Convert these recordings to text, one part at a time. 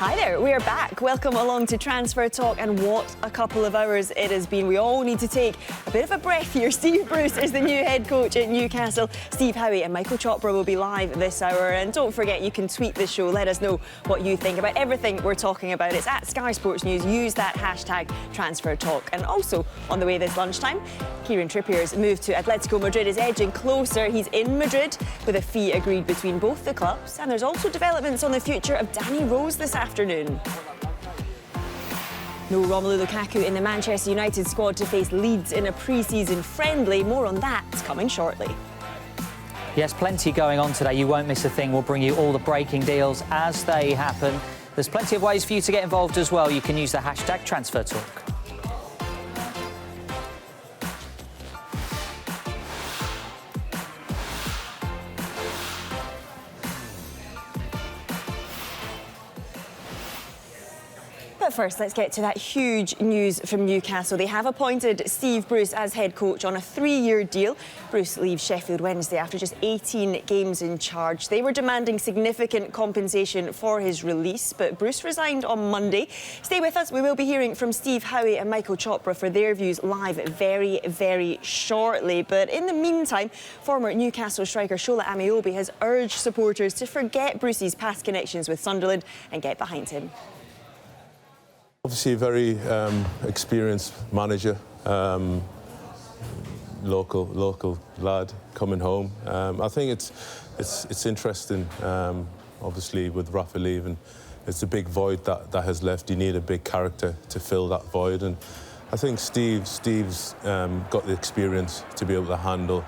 Hi there, we are back. Welcome along to Transfer Talk, and what a couple of hours it has been. We all need to take a bit of a breath here. Steve Bruce is the new head coach at Newcastle. Steve Howie and Michael Chopra will be live this hour. And don't forget, you can tweet the show. Let us know what you think about everything we're talking about. It's at Sky Sports News. Use that hashtag Transfer Talk. And also, on the way this lunchtime, Kieran Trippier's move to Atletico Madrid is edging closer. He's in Madrid with a fee agreed between both the clubs. And there's also developments on the future of Danny Rose this afternoon. No Romelu Lukaku in the Manchester United squad to face Leeds in a pre-season friendly. More on that coming shortly. Yes, plenty going on today. You won't miss a thing. We'll bring you all the breaking deals as they happen. There's plenty of ways for you to get involved as well. You can use the hashtag TransferTalk. But first, let's get to that huge news from Newcastle. They have appointed Steve Bruce as head coach on a 3-year deal. Bruce leaves Sheffield Wednesday after just 18 games in charge. They were demanding significant compensation for his release, but Bruce resigned on Monday. Stay with us. We will be hearing from Steve Howie and Michael Chopra for their views live very, very shortly. But in the meantime, former Newcastle striker Shola Ameobi has urged supporters to forget Bruce's past connections with Sunderland and get behind him. Obviously a very experienced manager, local lad coming home. I think it's interesting, obviously with Rafa leaving, it's a big void that has left. You need a big character to fill that void, and I think Steve's got the experience to be able to handle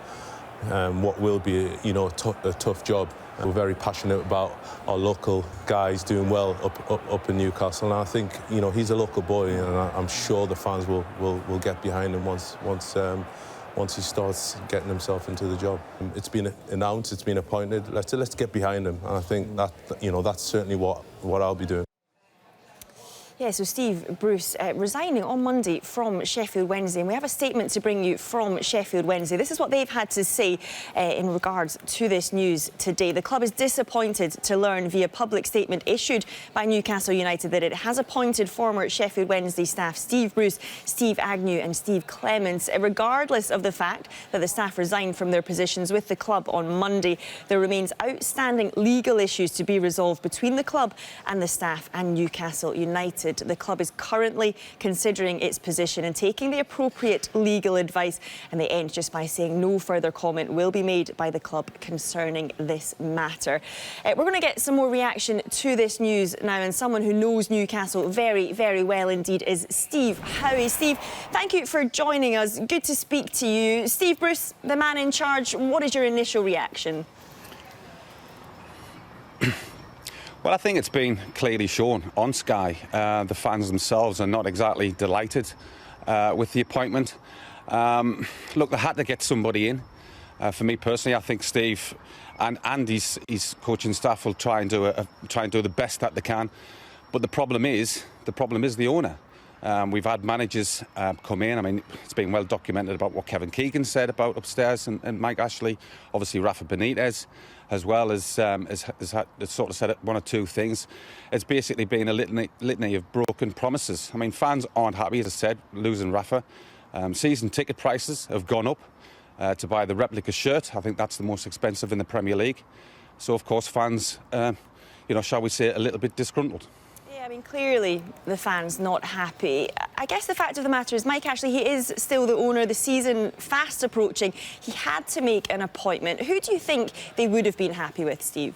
what will be a tough job. We're very passionate about our local guys doing well up in Newcastle, and I think he's a local boy, and I'm sure the fans will get behind him once he starts getting himself into the job. It's been announced, it's been appointed. Let's get behind him, and I think that that's certainly what I'll be doing. Yeah, so Steve Bruce resigning on Monday from Sheffield Wednesday, and we have a statement to bring you from Sheffield Wednesday. This is what they've had to say in regards to this news today. The club is disappointed to learn via public statement issued by Newcastle United that it has appointed former Sheffield Wednesday staff Steve Bruce, Steve Agnew and Steve Clements. Regardless of the fact that the staff resigned from their positions with the club on Monday, there remains outstanding legal issues to be resolved between the club and the staff and Newcastle United. The club is currently considering its position and taking the appropriate legal advice, and they end just by saying no further comment will be made by the club concerning this matter. We're going to get some more reaction to this news now, and someone who knows Newcastle very, very well indeed is Steve Howie. Steve, thank you for joining us. Good to speak to you. Steve Bruce, the man in charge, what is your initial reaction? Well, I think it's been clearly shown on Sky. The fans themselves are not exactly delighted with the appointment. Look, they had to get somebody in. For me personally, I think Steve and his coaching staff will try and do the best that they can. But the problem is the owner. We've had managers come in. I mean, it's been well documented about what Kevin Keegan said about upstairs and Mike Ashley. Obviously, Rafa Benitez, as well as sort of said one or two things. It's basically been a litany of broken promises. I mean, fans aren't happy, as I said, losing Rafa. Season ticket prices have gone up to buy the replica shirt. I think that's the most expensive in the Premier League. So, of course, fans, shall we say, a little bit disgruntled. I mean, clearly the fans not happy. I guess the fact of the matter is Mike Ashley, he is still the owner. The season fast approaching. He had to make an appointment. Who do you think they would have been happy with, Steve?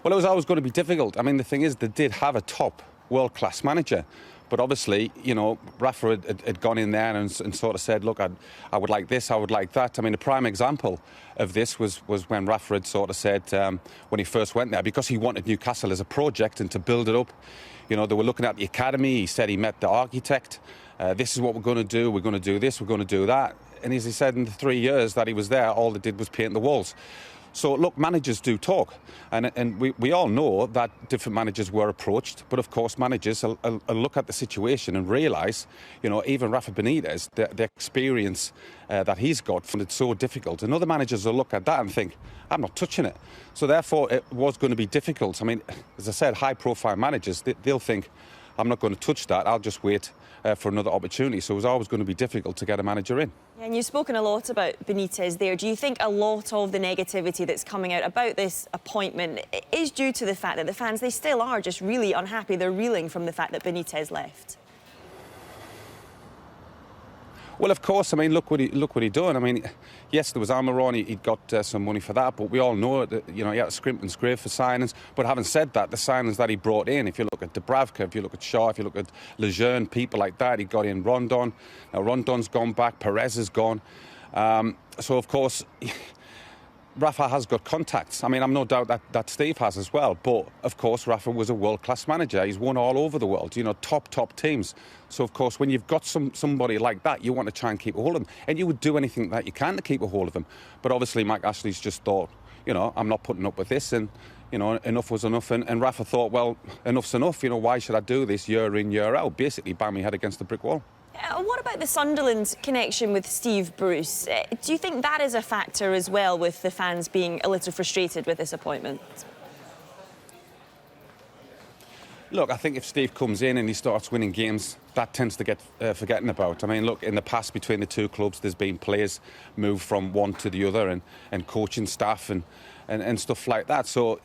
Well, it was always going to be difficult. I mean, the thing is, they did have a top world-class manager. But obviously, Rafa had gone in there and sort of said, look, I would like this, I would like that. I mean, a prime example of this was when Rafa had sort of said, when he first went there, because he wanted Newcastle as a project and to build it up. They were looking at the academy. He said he met the architect. This is what we're going to do. We're going to do this, we're going to do that. And as he said, in the 3 years that he was there, all they did was paint the walls. So, look, managers do talk, and we all know that different managers were approached, but of course managers will look at the situation and realise, even Rafa Benitez, the experience that he's got, found it so difficult. And other managers will look at that and think, I'm not touching it. So therefore it was going to be difficult. I mean, as I said, high-profile managers, they'll think, I'm not going to touch that, I'll just wait for another opportunity. So it was always going to be difficult to get a manager in. And you've spoken a lot about Benitez there. Do you think a lot of the negativity that's coming out about this appointment is due to the fact that the fans, they still are just really unhappy? They're reeling from the fact that Benitez left. Well, of course. I mean, look what he done. I mean, yes, there was Almiron. He'd got some money for that, but we all know that he had to scrimp and scrape for signings. But having said that, the signings that he brought in, if you look at Dubravka, if you look at Shaw, if you look at Lejeune, people like that, he got in Rondon. Now Rondon's gone back. Perez is gone. So of course, Rafa has got contacts. I mean, I'm no doubt that Steve has as well. But, of course, Rafa was a world-class manager. He's won all over the world, top teams. So, of course, when you've got somebody like that, you want to try and keep a hold of them. And you would do anything that you can to keep a hold of them. But, obviously, Mike Ashley's just thought, I'm not putting up with this. And, enough was enough. And Rafa thought, well, enough's enough. Why should I do this year in, year out? Basically, bang my head against the brick wall. What about the Sunderland connection with Steve Bruce? Do you think that is a factor as well, with the fans being a little frustrated with this appointment? Look, I think if Steve comes in and he starts winning games, that tends to get forgotten about. I mean, look, in the past between the two clubs, there's been players move from one to the other and coaching staff and stuff like that. So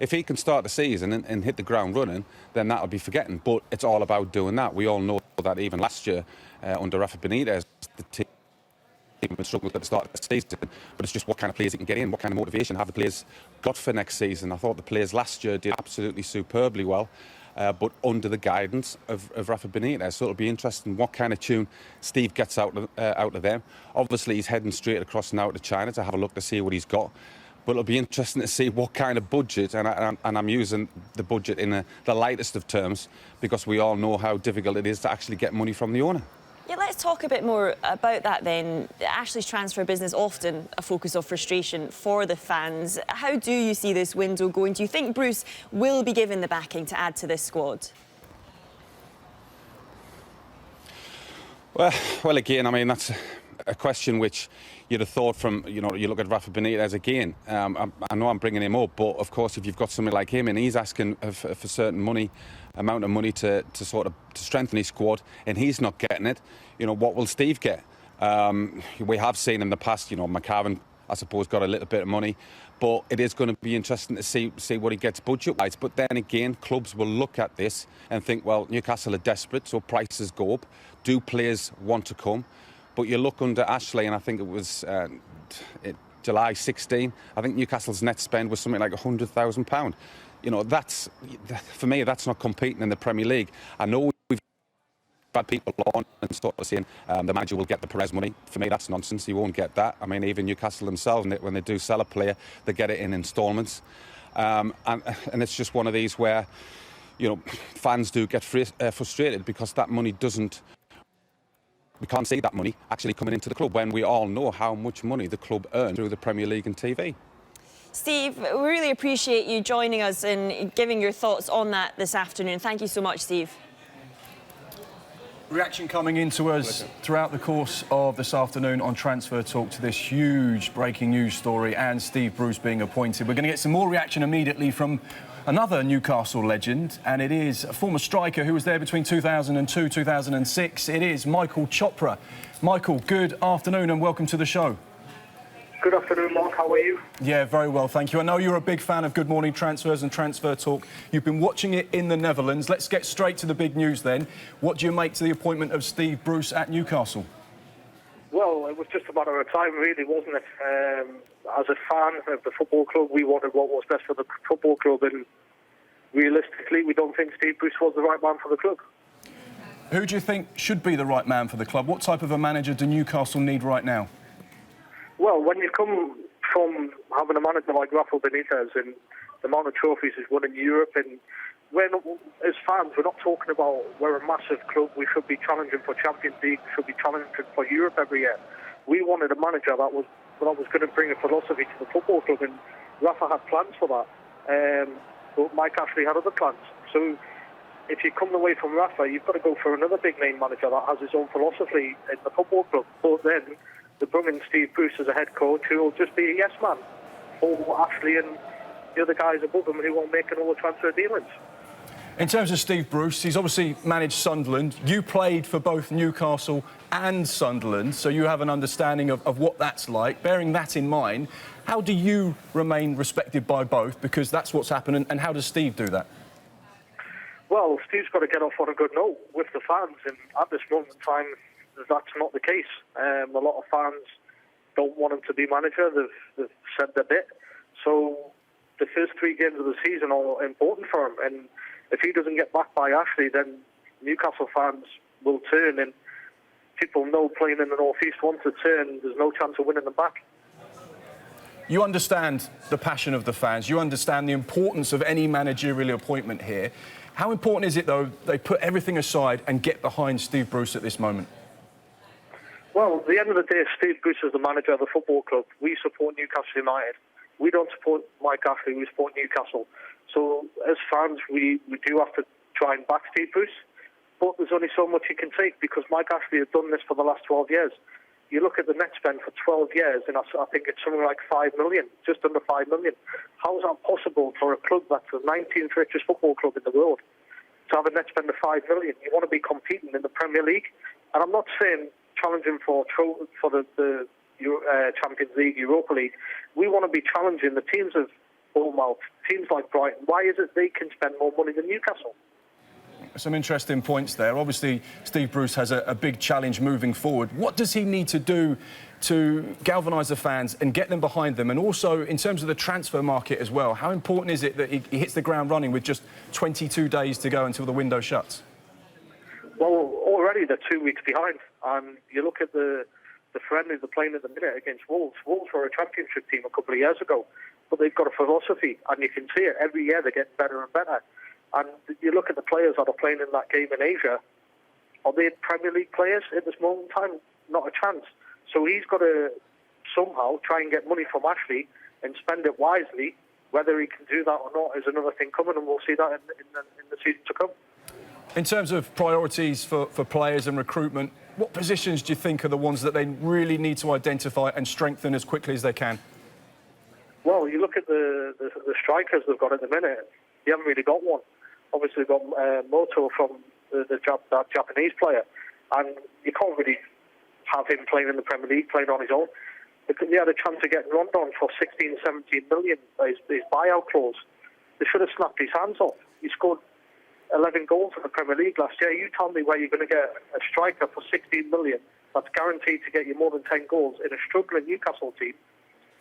if he can start the season and hit the ground running, then that'll be forgotten. But it's all about doing that. We all know that even last year, under Rafa Benitez, the team struggled at the start of the season. But it's just what kind of players he can get in, what kind of motivation have the players got for next season. I thought the players last year did absolutely superbly well, but under the guidance of Rafa Benitez. So it'll be interesting what kind of tune Steve gets out of them. Obviously, he's heading straight across now to China to have a look to see what he's got. But it'll be interesting to see what kind of budget, and I'm using the budget in the lightest of terms, because we all know how difficult it is to actually get money from the owner. Yeah, let's talk a bit more about that then. Ashley's transfer business, often a focus of frustration for the fans. How do you see this window going? Do you think Bruce will be given the backing to add to this squad? Well, again, I mean, that's a question which you'd have thought from, you look at Rafa Benitez again. I know I'm bringing him up, but of course, if you've got somebody like him and he's asking for certain amount of money to strengthen his squad, and he's not getting it, what will Steve get? We have seen in the past, McCarran, I suppose, got a little bit of money, but it is going to be interesting to see what he gets budget-wise. But then again, clubs will look at this and think, well, Newcastle are desperate, so prices go up. Do players want to come? But you look under Ashley, and I think it was July 16, I think Newcastle's net spend was something like £100,000. That's, for me, that's not competing in the Premier League. I know we've had people on and sort of saying the manager will get the Perez money. For me, that's nonsense. He won't get that. I mean, even Newcastle themselves, when they do sell a player, they get it in instalments. And it's just one of these where, fans do get frustrated because that money doesn't... We can't see that money actually coming into the club when we all know how much money the club earns through the Premier League and TV. Steve, we really appreciate you joining us and giving your thoughts on that this afternoon. Thank you so much, Steve. Reaction coming into us throughout the course of this afternoon on Transfer Talk to this huge breaking news story and Steve Bruce being appointed. We're going to get some more reaction immediately from another Newcastle legend, and it is a former striker who was there between 2002 2006. It is Michael Chopra. Michael, good afternoon and welcome to the show. Good afternoon, Mark. How are you? Yeah, very well, thank you. I know you're a big fan of Good Morning Transfers and Transfer Talk. You've been watching it in the Netherlands. Let's get straight to the big news then. What do you make to the appointment of Steve Bruce at Newcastle? Well, it was just a matter of time, really, wasn't it? As a fan of the football club, we wanted what was best for the football club, and realistically, we don't think Steve Bruce was the right man for the club. Who do you think should be the right man for the club? What type of a manager do Newcastle need right now? Well, when you come from having a manager like Rafa Benitez and the amount of trophies he's won in Europe, and when, as fans, we're not talking about we're a massive club, we should be challenging for Champions League, we should be challenging for Europe every year. We wanted a manager that was that was going to bring a philosophy to the football club, and Rafa had plans for that. But Mike Ashley had other plans. So if you come away from Rafa, you've got to go for another big name manager that has his own philosophy in the football club. But then they bring in Steve Bruce as a head coach, who will just be a yes man for Ashley and the other guys above him who won't make all the transfer dealings. In terms of Steve Bruce, he's obviously managed Sunderland. You played for both Newcastle and Sunderland, so you have an understanding of what that's like. Bearing that in mind, how do you remain respected by both? Because that's what's happened, and how does Steve do that? Well, Steve's got to get off on a good note with the fans, and at this moment in time, that's not the case. A lot of fans don't want him to be manager. They've said their bit. So the first 3 games of the season are important for him, and if he doesn't get backed by Ashley, then Newcastle fans will turn, and people know playing in the North East, once they turn, there's no chance of winning them back. You understand the passion of the fans. You understand the importance of any managerial appointment here. How important is it, though, they put everything aside and get behind Steve Bruce at this moment? Well, at the end of the day, Steve Bruce is the manager of the football club. We support Newcastle United. We don't support Mike Ashley, we support Newcastle. So as fans, we do have to try and back Steve Bruce. But there's only so much you can take, because Mike Ashley has done this for the last 12 years. You look at the net spend for 12 years, and I think it's something like 5 million, just under 5 million. How is that possible for a club that's the 19th richest football club in the world to have a net spend of 5 million? You want to be competing in the Premier League. And I'm not saying challenging for the Champions League, Europa League. We want to be challenging the teams of Bournemouth, teams like Brighton. Why is it they can spend more money than Newcastle? Some interesting points there. Obviously, Steve Bruce has a big challenge moving forward. What does he need to do to galvanise the fans and get them behind them? And also, in terms of the transfer market as well, how important is it that he hits the ground running with just 22 days to go until the window shuts? Well, already they're 2 weeks behind. And you look at the friendly they're playing at the minute against Wolves. Wolves were a championship team a couple of years ago, but they've got a philosophy, and you can see it every year. They're getting better and better. And you look at the players that are playing in that game in Asia. Are they Premier League players at this moment in time? Not a chance. So he's got to somehow try and get money from Ashley and spend it wisely. Whether he can do that or not is another thing coming, and we'll see that in the season to come. In terms of priorities for players and recruitment, what positions do you think are the ones that they really need to identify and strengthen as quickly as they can? Well, you look at the strikers they've got at the minute. You haven't really got one. Obviously, they've got Moto from that Japanese player, and you can't really have him playing in the Premier League, playing on his own. They had a chance of getting Rondon for 16, 17 million, his buyout clause. They should have snapped his hands off. He scored 11 goals in the Premier League last year. You tell me where you're going to get a striker for 16 million that's guaranteed to get you more than 10 goals in a struggling Newcastle team.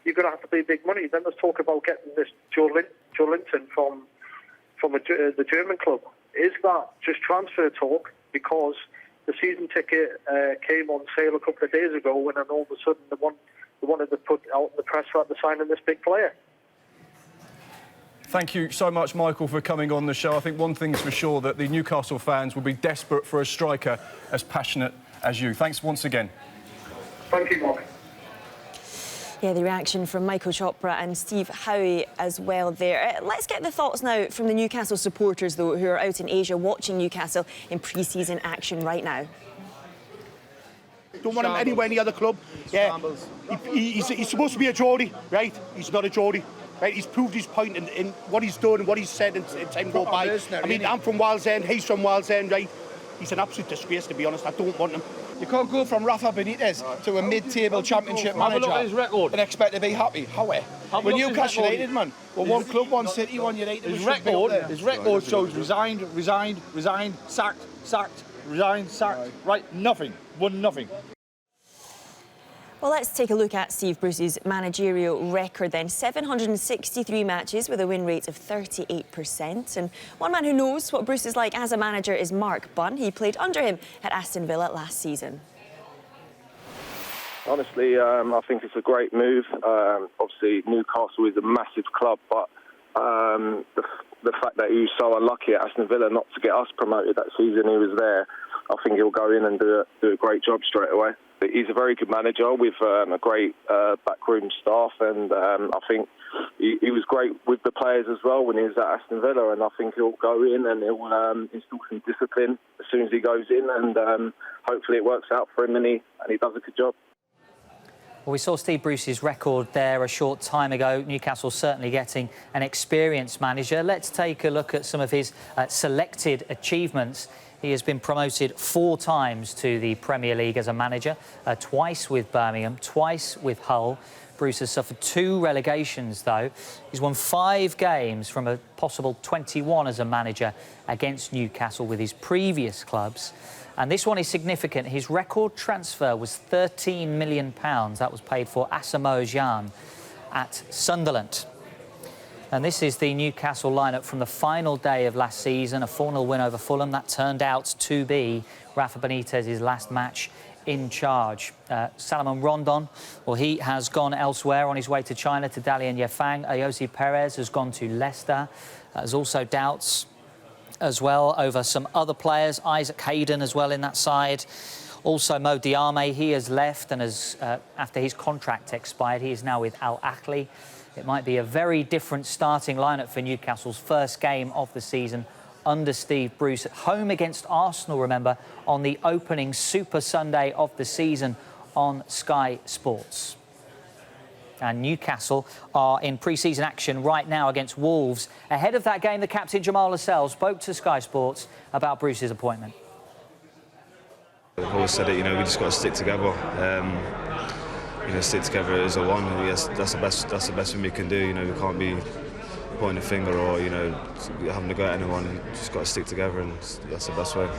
You're going to have to pay big money. Then there's talk about getting this Joe Linton from the German club. Is that just transfer talk? Because the season ticket came on sale a couple of days ago, and then all of a sudden they wanted to put out in the press about the signing this big player. Thank you so much, Michael, for coming on the show. I think one thing's for sure, that the Newcastle fans will be desperate for a striker as passionate as you. Thanks once again. Thank you, Mark. Yeah, the reaction from Michael Chopra and Steve Howie as well there. Let's get the thoughts now from the Newcastle supporters, though, who are out in Asia watching Newcastle in pre-season action right now. Don't want him anywhere near the club. Yeah, he's supposed to be a Geordie, right? He's not a Geordie. Right, he's proved his point in what he's done and what he's said in time go by. I mean, I'm from Wallsend, he's from Wallsend, right? He's an absolute disgrace, to be honest. I don't want him. You can't go from Rafa Benitez to a mid-table championship manager and expect to be happy. How? We're Newcastle United, man. We're one club, one city, one United. His record shows resigned, sacked, resigned, sacked. Right, nothing. Won nothing. Well, let's take a look at Steve Bruce's managerial record then. 763 matches with a win rate of 38%. And one man who knows what Bruce is like as a manager is Mark Bunn. He played under him at Aston Villa last season. Honestly, I think it's a great move. Obviously, Newcastle is a massive club, but the fact that he was so unlucky at Aston Villa not to get us promoted that season he was there, I think he'll go in and do a great job straight away. he's a very good manager with a great backroom staff, and I think he was great with the players as well when he was at Aston Villa, and I think he'll go in and he'll instill some discipline as soon as he goes in, and hopefully it works out for him and he does a good job. Well, we saw Steve Bruce's record there a short time ago. Newcastle certainly getting an experienced manager. Let's take a look at some of his selected achievements. He has been promoted 4 times to the Premier League as a manager, twice with Birmingham, twice with Hull. Bruce has suffered 2 relegations, though. He's won 5 games from a possible 21 as a manager against Newcastle with his previous clubs. And this one is significant. His record transfer was £13 million. That was paid for Asamoah Gyan at Sunderland. And this is the Newcastle lineup from the final day of last season, a 4-0 win over Fulham. That turned out to be Rafa Benitez's last match in charge. Salomon Rondon, well, he has gone elsewhere on his way to China to Dalian Yafang. Ayoze Perez has gone to Leicester. There's also doubts as well over some other players, Isaac Hayden as well in that side. Also Mo Diame, he has left and has, after his contract expired, he is now with Al Ahly. It might be a very different starting lineup for Newcastle's first game of the season under Steve Bruce. At home against Arsenal, remember, on the opening Super Sunday of the season on Sky Sports. And Newcastle are in pre-season action right now against Wolves. Ahead of that game, the captain, Jamal Lascelles, spoke to Sky Sports about Bruce's appointment. I've always said it, you know, we just got to stick together. You know, stick together as a one. Yes, that's the best thing we can do. You know, we can't be pointing a finger or, you know, having to go at anyone. We just got to stick together, and that's the best way.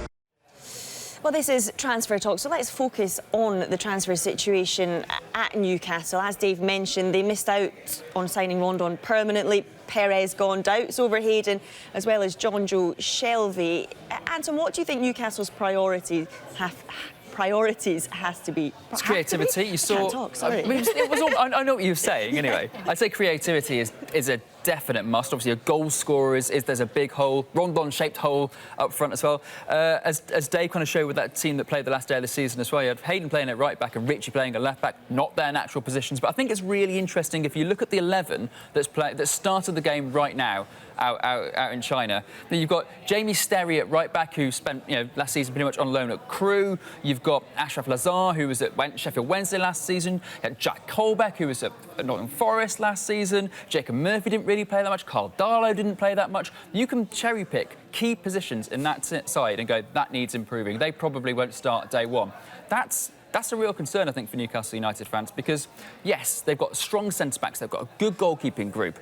Well, this is Transfer Talk, so let's focus on the transfer situation at Newcastle. As Dave mentioned, they missed out on signing Rondon permanently. Perez gone, doubts over Hayden, as well as Jonjo Shelvey. Anton, what do you think Newcastle's priorities has to be? It's creativity. You saw. I can't talk, sorry. It was all, I know what you were saying. Anyway, I'd say creativity is a definite must. Obviously, a goal scorer is there's a big hole, Rondon-shaped hole up front as well. As Dave kind of showed with that team that played the last day of the season as well, you had Hayden playing at right back and Richie playing at left back, not their natural positions. But I think it's really interesting if you look at the 11 that started the game right now out in China. Then you've got Jamie Sterry at right back, who spent last season pretty much on loan at Crewe. You've got Ashraf Lazar, who was at Sheffield Wednesday last season. You had Jack Colbeck, who was at Nottingham Forest last season. Jacob Murphy didn't really play that much. Carl Darlow didn't play that much. You can cherry pick key positions in that side and go, that needs improving. They probably won't start day one. That's a real concern, I think, for Newcastle United fans, because, yes, they've got strong centre-backs, they've got a good goalkeeping group.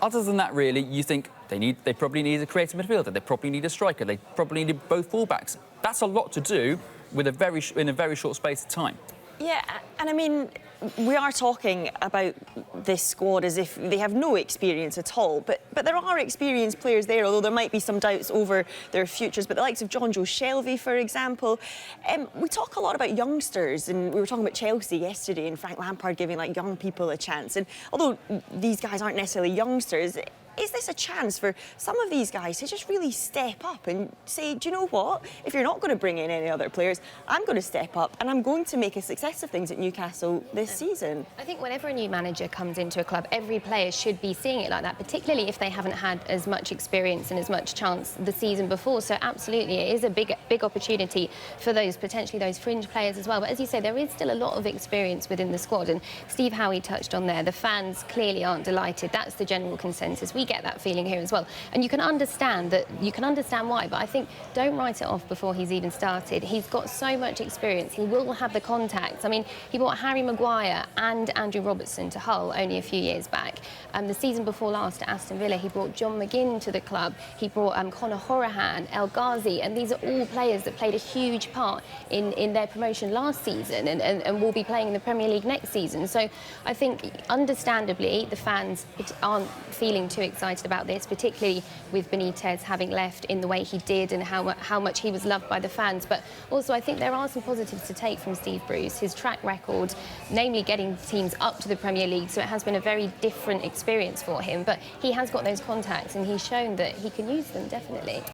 Other than that, really, you think they probably need a creative midfielder, they probably need a striker, they probably need both full-backs. That's a lot to do with in a very short space of time. Yeah, and I mean, we are talking about this squad as if they have no experience at all, but there are experienced players there, although there might be some doubts over their futures. But the likes of Jonjo Shelvey, for example, we talk a lot about youngsters, and we were talking about Chelsea yesterday and Frank Lampard giving young people a chance. And although these guys aren't necessarily youngsters, is this a chance for some of these guys to just really step up and say, do you know what? If you're not going to bring in any other players, I'm going to step up and I'm going to make a success of things at Newcastle this season. I think whenever a new manager comes into a club, every player should be seeing it like that, particularly if they haven't had as much experience and as much chance the season before. So absolutely, it is a big opportunity for potentially those fringe players as well. But as you say, there is still a lot of experience within the squad. And Steve Howie touched on there, the fans clearly aren't delighted. That's the general consensus. We get that feeling here as well, and you can understand why, but I think don't write it off before he's even started. He's got so much experience, he will have the contacts. I mean, he brought Harry Maguire and Andrew Robertson to Hull only a few years back. The season before last at Aston Villa, he brought John McGinn to the club, he brought Conor Hourihane, El Ghazi, and these are all players that played a huge part in their promotion last season and will be playing in the Premier League next season. So I think understandably the fans aren't feeling too excited about this, particularly with Benitez having left in the way he did and how much he was loved by the fans. But also I think there are some positives to take from Steve Bruce, his track record, namely getting teams up to the Premier League, so it has been a very different experience for him, but he has got those contacts and he's shown that he can use them, definitely.